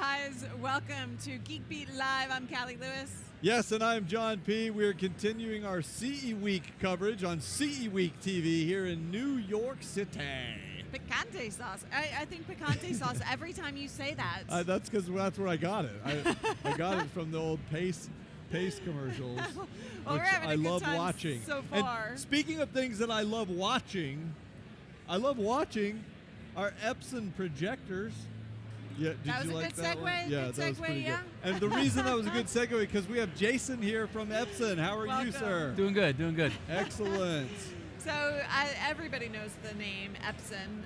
guys. Welcome to Geek Beat Live. I'm Callie Lewis. Yes, and I'm John P. We're continuing our CE Week coverage on CE Week TV here in New York City. Picante sauce. I think picante sauce every time you say that. That's because that's where I got it. I got it from the old Pace commercials, Well, which we're having I a good love time watching. so far. And speaking of things that I love watching our Epson projectors. Yeah, did That was you a like good that segue. one? Yeah, Good that was segue, pretty yeah. good. And the reason that was a good segue because we have Jason here from Epson. How are Welcome. you, sir? Doing good. Excellent. So everybody knows the name Epson,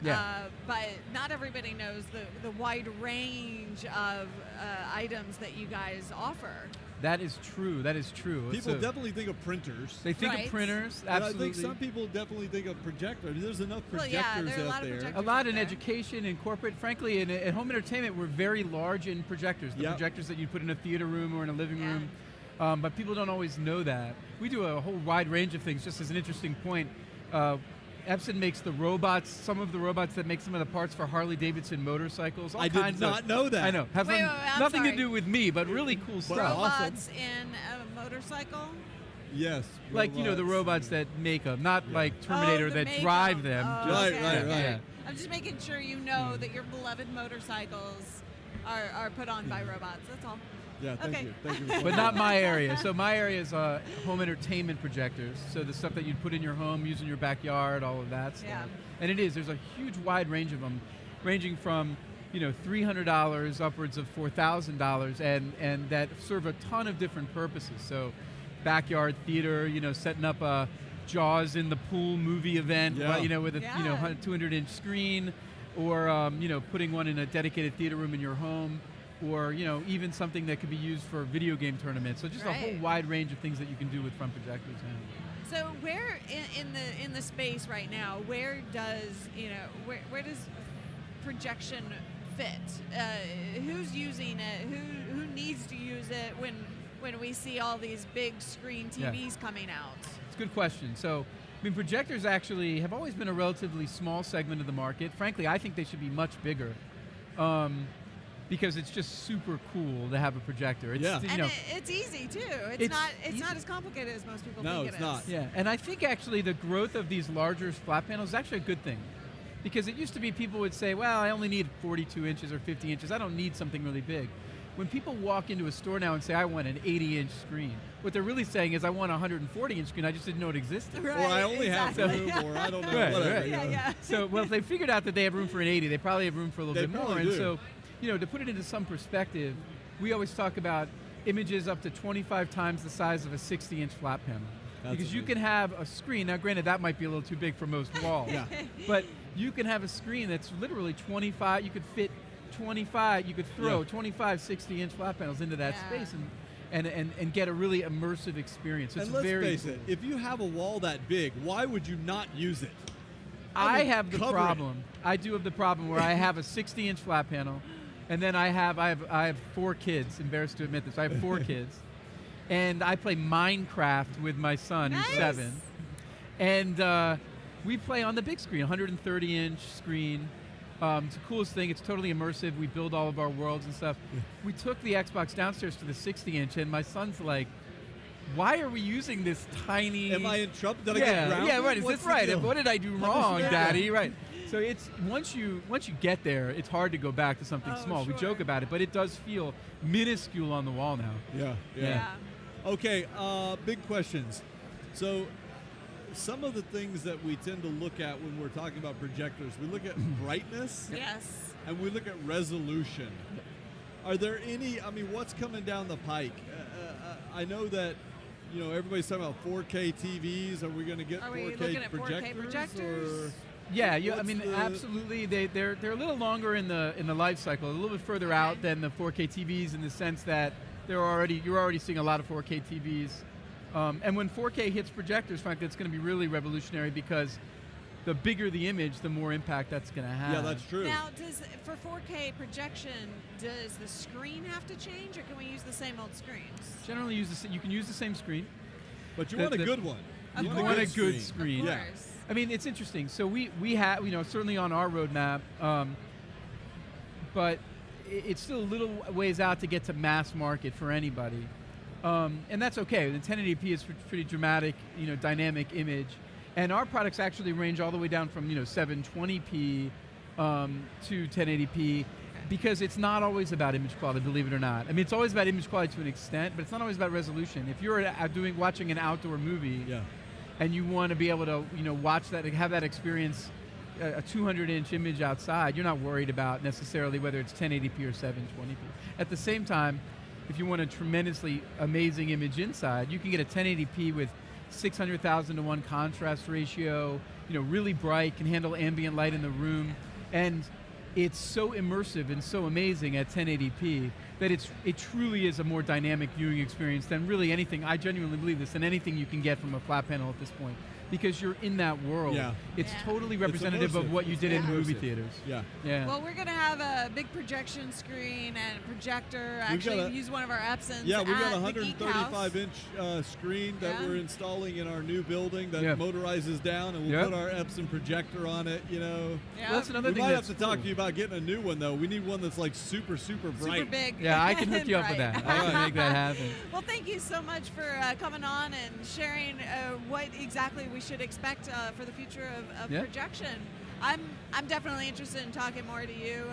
but not everybody knows the wide range of items that you guys offer. That is true. People definitely think of printers. They think Right. of printers, And absolutely. I think some people definitely think of projectors. There's enough Well, projectors yeah, there are a lot out of there. projectors. a lot in there. education and corporate. Frankly, in home entertainment, we're very large in projectors. The Yep. projectors that you put in a theater room or in a living Yeah. room. But people don't always know that. We do a whole wide range of things. Just as an interesting point, Epson makes the robots, some of the robots that make some of the parts for Harley-Davidson motorcycles. All I kinds did not know that. I know. Has Wait, I'm nothing sorry. to do with me, but really cool stuff. Robots in a motorcycle. Yes. Like, you know, the robots that make them, not like Terminator the that make drive 'em. them. Oh, Right, okay, right, okay. right. Yeah. I'm just making sure you know that your beloved motorcycles are put on by robots. That's all. Yeah, thank Okay. you. Thank you. But not my area. So my area is home entertainment projectors. So the stuff that you'd put in your home, use in your backyard, all of that stuff. Yeah. And it is. There's a huge wide range of them, ranging from $300 upwards of $4,000, and that serve a ton of different purposes. So backyard theater, setting up a Jaws in the pool movie event, Yeah. with a 200-inch screen, or putting one in a dedicated theater room in your home. Or even something that could be used for video game tournaments. So just a whole wide range of things that you can do with front projectors. Yeah. So where in the space right now, where does projection fit? Who's using it? Who needs to use it when we see all these big screen TVs coming out? It's a good question. So, projectors actually have always been a relatively small segment of the market. Frankly, I think they should be much bigger. Because it's just super cool to have a projector. It's, It's easy too. It's not as complicated as most people think it is. No, it's not. Yeah, and I think actually the growth of these larger flat panels is actually a good thing. Because it used to be people would say, well, I only need 42 inches or 50 inches. I don't need something really big. When people walk into a store now and say, I want an 80-inch screen, what they're really saying is, I want a 140-inch screen. I just didn't know it existed. Right, Or I only have exactly. room, or I don't know, Right, whatever. right. Yeah. So, if they figured out that they have room for an 80, they probably have room for a little They bit more. probably And do. so, to put it into some perspective, we always talk about images up to 25 times the size of a 60-inch flat panel. That's because you amazing. can have a screen, now granted that might be a little too big for most walls, Yeah. but you can have a screen that's literally 25, you could fit 25, you could throw 25 60-inch flat panels into that space and get a really immersive experience. It's And let's very face cool. it, if you have a wall that big, why would you not use it? I have the cover it. problem. I do have the problem where I have a 60-inch flat panel, and then I have 4 kids. Embarrassed to admit this, I have 4 kids, and I play Minecraft with my son, who's 7, and we play on the big screen, 130-inch screen. It's the coolest thing. It's totally immersive. We build all of our worlds and stuff. We took the Xbox downstairs to the 60-inch, and my son's like, why are we using this tiny... Am I in trouble? Did I get grounded? Yeah, right. Is What's this the right? deal? What did I do How wrong, much- Daddy? Right. So it's once you get there, it's hard to go back to something small. We sure. joke about it, but it does feel minuscule on the wall now. Yeah. Okay, big questions. So some of the things that we tend to look at when we're talking about projectors, we look at brightness Yes. and we look at resolution. Are there any, what's coming down the pike? I know that, everybody's talking about 4K TVs. Are we going to get Are we 4K looking at 4K projectors? projectors? Or Yeah, what's the- absolutely. They're a little longer in the life cycle, a little bit further out than the 4K TVs in the sense that you're already seeing a lot of 4K TVs. And when 4K hits projectors, frankly, it's going to be really revolutionary because the bigger the image, the more impact that's going to have. Yeah, that's true. Now, for 4K projection, does the screen have to change, or can we use the same old screens? Generally, you can use the same screen. But you the- want a the- good one. Of You course. want a good screen. Of Yeah. course. I mean, it's interesting. So we have, certainly on our roadmap, but it's still a little ways out to get to mass market for anybody. And that's okay. The 1080p is pretty dramatic, dynamic image. And our products actually range all the way down from 720p to 1080p, because it's not always about image quality, believe it or not. I mean, it's always about image quality to an extent, but it's not always about resolution. If you're watching an outdoor movie, and you want to be able to watch that, have that experience, a 200-inch image outside, you're not worried about necessarily whether it's 1080p or 720p. At the same time, if you want a tremendously amazing image inside, you can get a 1080p with 600,000 to 1 contrast ratio, really bright, can handle ambient light in the room, and it's so immersive and so amazing at 1080p that it truly is a more dynamic viewing experience than really anything, I genuinely believe this, than anything you can get from a flat panel at this point. Because you're in that world. Yeah. It's totally representative of what you did in movie theaters. Yeah. Well, we're going to have a big projection screen and a projector. Actually, we use one of our Epsons. Yeah, we've got a at the Geek House. 135-inch screen that we're installing in our new building that motorizes down, and we'll put our Epson projector on it, Well, that's another we thing might that's have to talk to you about getting a new one, though. We need one that's like super, super bright. Super big. Yeah, I can hook you up with that. I can make that happen. Well, thank you so much for coming on and sharing what exactly we should expect for the future of projection. I'm definitely interested in talking more to you.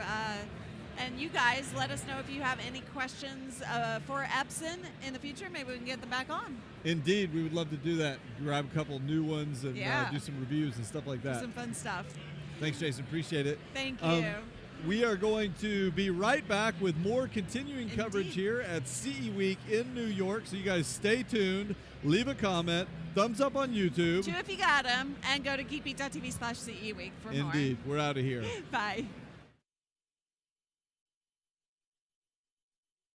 And you guys, let us know if you have any questions for Epson in the future. Maybe we can get them back on. Indeed, we would love to do that. Grab a couple new ones and do some reviews and stuff like that. Some fun stuff. Thanks, Jason. Appreciate it. Thank you. We are going to be right back with more continuing coverage here at CE Week in New York. So you guys stay tuned. Leave a comment. Thumbs up on YouTube. 2 if you got them. And go to geekbeat.tv/CE Week for more. Indeed. We're out of here. Bye.